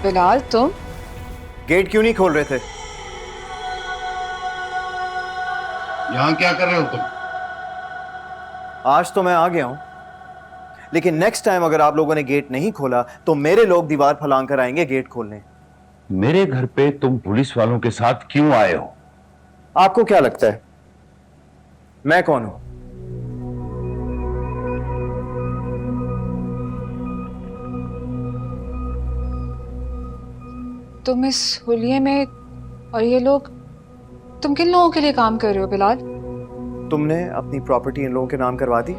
बिलाल तुम गेट क्यों नहीं खोल रहे थे? यहाँ क्या कर रहे हो तुम? आज तो मैं आ गया हूं, लेकिन नेक्स्ट टाइम अगर आप लोगों ने गेट नहीं खोला तो मेरे लोग दीवार फलांग कर आएंगे गेट खोलने। मेरे घर पे तुम पुलिस वालों के साथ क्यों आए हो? आपको क्या लगता है मैं कौन हूं? तुम इस हुलिये में और ये लोग, तुम किन लोगों के लिए काम कर रहे हो बिलाल? तुमने अपनी प्रॉपर्टी इन लोगों के नाम करवा दी?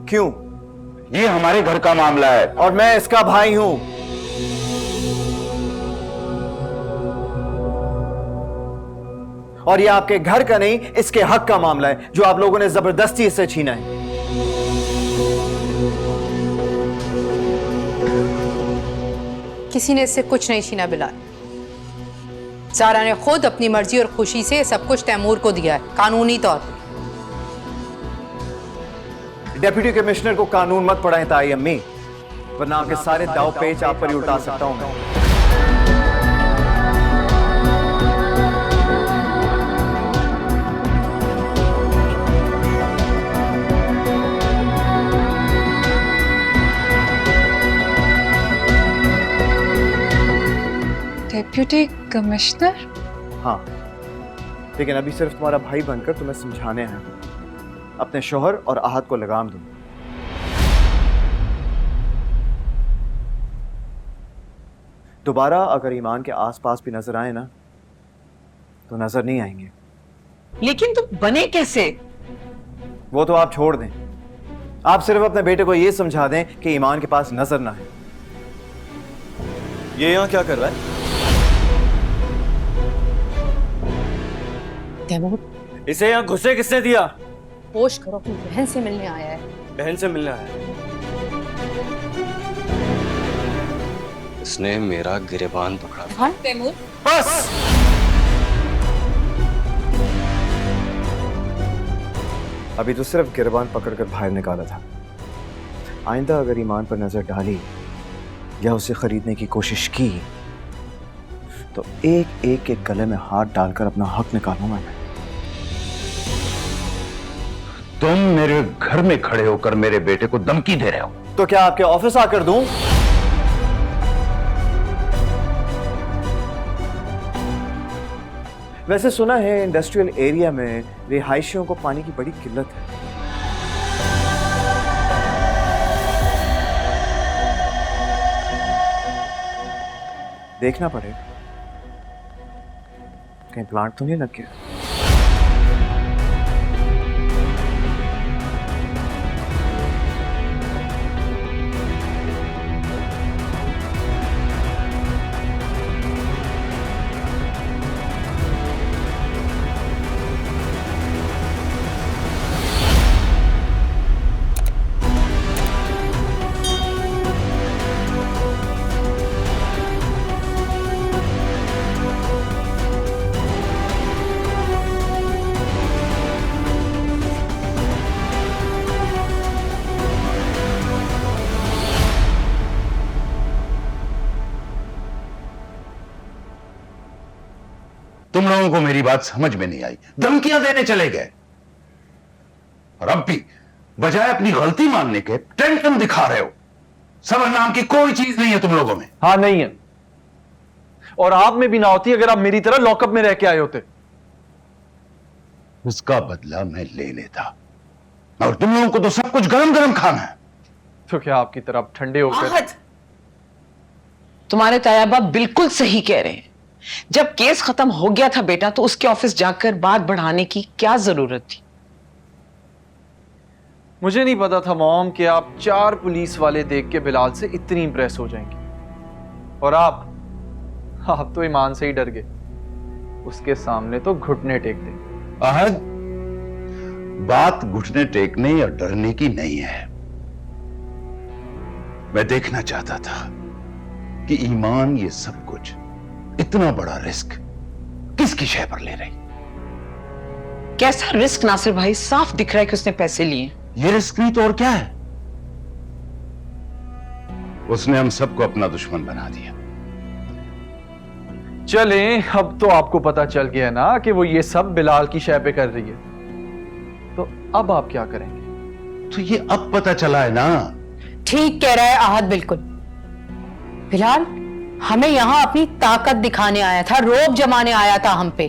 क्यों? ये हमारे घर का मामला है और मैं इसका भाई हूं। और ये आपके घर का नहीं, इसके हक का मामला है जो आप लोगों ने जबरदस्ती इससे छीना है। किसी ने इससे कुछ नहीं छीना बिलाल। सारा ने खुद अपनी मर्जी और खुशी से सब कुछ तैमूर को दिया है, कानूनी तौर पे। डिप्टी कमिश्नर को कानून मत पढ़ाएं ताई अम्मी, वरना आपके सारे दाव पेच आप पर ही उल्टा सकता हूं मैं। Deputy commissioner? हाँ, लेकिन अभी सिर्फ तुम्हारा भाई बनकर तुम्हें समझाने हैं। अपने शोहर और आहत को लगाम दो। दोबारा अगर ईमान के आसपास भी नजर आए ना तो नजर नहीं आएंगे। लेकिन तुम बने कैसे? वो तो आप छोड़ दें, आप सिर्फ अपने बेटे को यह समझा दें कि ईमान के पास नजर ना है। ये यहां क्या कर रहा है? इसे यहाँ घुसे किसने दिया? होश करो, अपनी बहन से मिलने आया है। बहन से मिलना है। इसने मेरा गिरेबान पकड़ा। हाँ तैमूर, बस। अभी तो सिर्फ गिरबान पकड़कर बाहर निकाला था। आइंदा अगर ईमान पर नजर डाली या उसे खरीदने की कोशिश की तो एक एक के गले में हाथ डालकर अपना हक निकालूंगा मैं। तुम मेरे घर में खड़े होकर मेरे बेटे को धमकी दे रहे हो। तो क्या आपके ऑफिस आकर दूं? वैसे सुना है इंडस्ट्रियल एरिया में रिहायशियों को पानी की बड़ी किल्लत है। देखना पड़ेगा कहीं प्लांट तो नहीं लग गया। तुम लोगों को मेरी बात समझ में नहीं आई, धमकियां देने चले गए। और अब भी बजाय अपनी गलती मानने के टेंशन दिखा रहे हो। सबर नाम की कोई चीज नहीं है तुम लोगों में। हाँ नहीं है, और आप में भी ना होती अगर आप मेरी तरह लॉकअप में रह के आए होते। उसका बदला मैं ले लेता, और तुम लोगों को तो सब कुछ गरम गरम खाना है। तो क्या आपकी तरफ ठंडे होकर? आहत, तुम्हारे तायाबा बिल्कुल सही कह रहे हैं। जब केस खत्म हो गया था बेटा, तो उसके ऑफिस जाकर बात बढ़ाने की क्या जरूरत थी? मुझे नहीं पता था मॉम कि आप 4 पुलिस वाले देख के बिलाल से इतनी इंप्रेस हो जाएंगी। और आप तो ईमान से ही डर गए। उसके सामने तो घुटने टेक दे। अहद, बात घुटने टेकने या डरने की नहीं है। मैं देखना चाहता था कि ईमान ये सब कुछ, इतना बड़ा रिस्क किसकी शय पर ले रही। कैसा रिस्क नासिर भाई? साफ दिख रहा है कि उसने पैसे लिए। ये रिस्क नहीं तो और क्या है? उसने हम सबको अपना दुश्मन बना दिया। चले, अब तो आपको पता चल गया ना कि वो ये सब बिलाल की शय पे कर रही है, तो अब आप क्या करेंगे? तो ये अब पता चला है ना। ठीक कह रहा है आहद, बिल्कुल। फिलहाल हमें यहां अपनी ताकत दिखाने आया था, रोब जमाने आया था हम पे,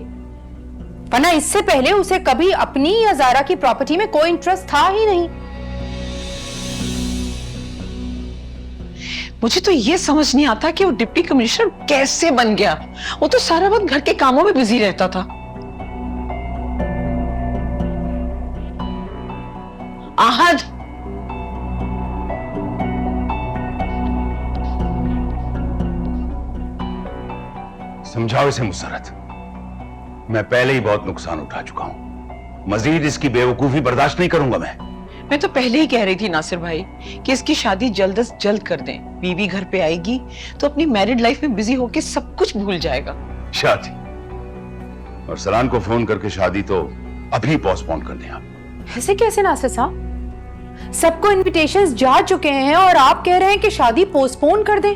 वरना इससे पहले उसे कभी अपनी या जारा की प्रॉपर्टी में कोई इंटरेस्ट था ही नहीं। मुझे तो ये समझ नहीं आता कि वो डिप्टी कमिश्नर कैसे बन गया। वो तो सारा वक्त घर के कामों में बिजी रहता था। आहद, समझाओ इसे मुसरत, मैं पहले ही बहुत नुकसान उठा चुका हूं, मजीद इसकी बेवकूफी बर्दाश्त नहीं करूंगा मैं तो पहले ही कह रही थी नासिर भाई कि इसकी शादी जल्द से जल्द कर दें। बीवी घर पे आएगी तो अपनी मैरिड लाइफ में बिजी होके सब कुछ भूल जाएगा। शादी, और सरान को फोन करके शादी तो अभी पोस्टपोन कर दें आप। ऐसे कैसे नासिर साहब, सबको इनविटेशंस जा चुके हैं और आप कह रहे हैं कि शादी पोस्टपोन कर दें?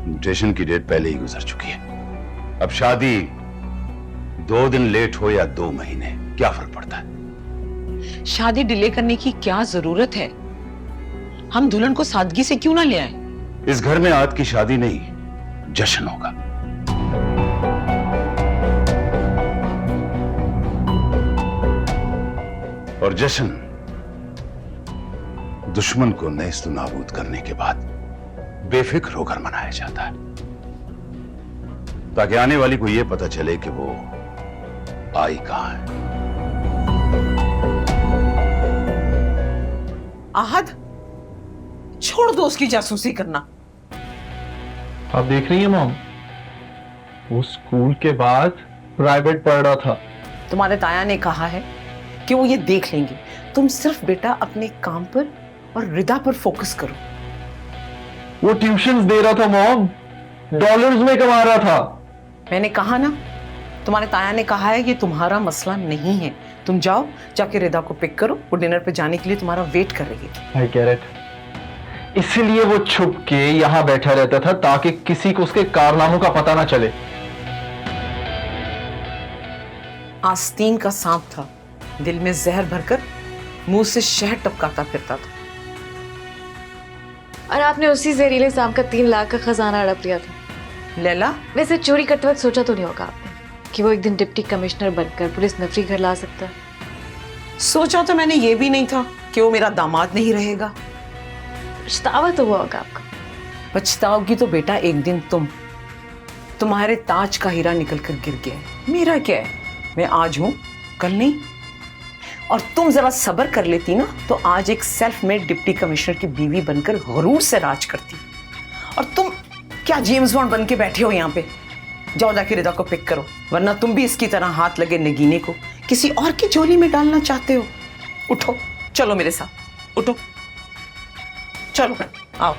इन्विटेशन की डेट पहले ही गुजर चुकी है। अब शादी 2 दिन लेट हो या 2 महीने, क्या फर्क पड़ता है? शादी डिले करने की क्या जरूरत है? हम दुल्हन को सादगी से क्यों ना ले आए? इस घर में आज की शादी नहीं, जश्न होगा। और जश्न दुश्मन को नेस्त नाबूद करने के बाद बेफिक्र होकर मनाया जाता है, ताकि आने वाली को यह पता चले कि वो आई कहां है। आहद, छोड़ दो उसकी जासूसी करना। आप देख रही है मॉम, वो स्कूल के बाद प्राइवेट पढ़ रहा था। तुम्हारे ताया ने कहा है कि वो ये देख लेंगे। तुम सिर्फ बेटा अपने काम पर और रिदा पर फोकस करो। वो ट्यूशंस दे रहा था मॉम, डॉलर्स में कमा रहा था। मैंने कहा ना, तुम्हारे ताया ने कहा है कि तुम्हारा मसला नहीं है। तुम जाओ, जाके रिदा को पिक करो, वो डिनर पे जाने के लिए तुम्हारा वेट कर रही है। I get it. इसीलिए वो छुप के यहां बैठा रहता था ताकि किसी को उसके कारनामों का पता ना चले। आस्तीन का सांप था, दिल में जहर भरकर मुंह से शहद टपकाता फिरता था। और आपने उसी जहरीले सांप का 3 लाख का खजाना हड़प लिया था। लैला, वैसे चोरी करते वक्त सोचा तो नहीं होगा आपने कि वो एक दिन डिप्टी कमिश्नर बनकर पुलिस नफरी घर ला सकता है? सोचा तो मैंने ये भी नहीं था कि वो मेरा दामाद नहीं रहेगा। पछतावा तो हुआ होगा आपका। पछताओगी तो बेटा एक दिन तुम्हारे ताज का हीरा निकल कर गिर गया है। मेरा क्या है, मैं आज हूं, कल नहीं। और तुम जरा सब्र कर लेती ना तो आज एक सेल्फ मेड डिप्टी कमिश्नर की बीवी बनकर गुरूर से राज करती। और तुम क्या जेम्स बॉन्ड बन के बैठे हो यहाँ पे? जाओ जाके रिदा को पिक करो, वरना तुम भी इसकी तरह हाथ लगे नगीने को किसी और की झोली में डालना चाहते हो। उठो, चलो मेरे साथ, उठो, चलो आओ।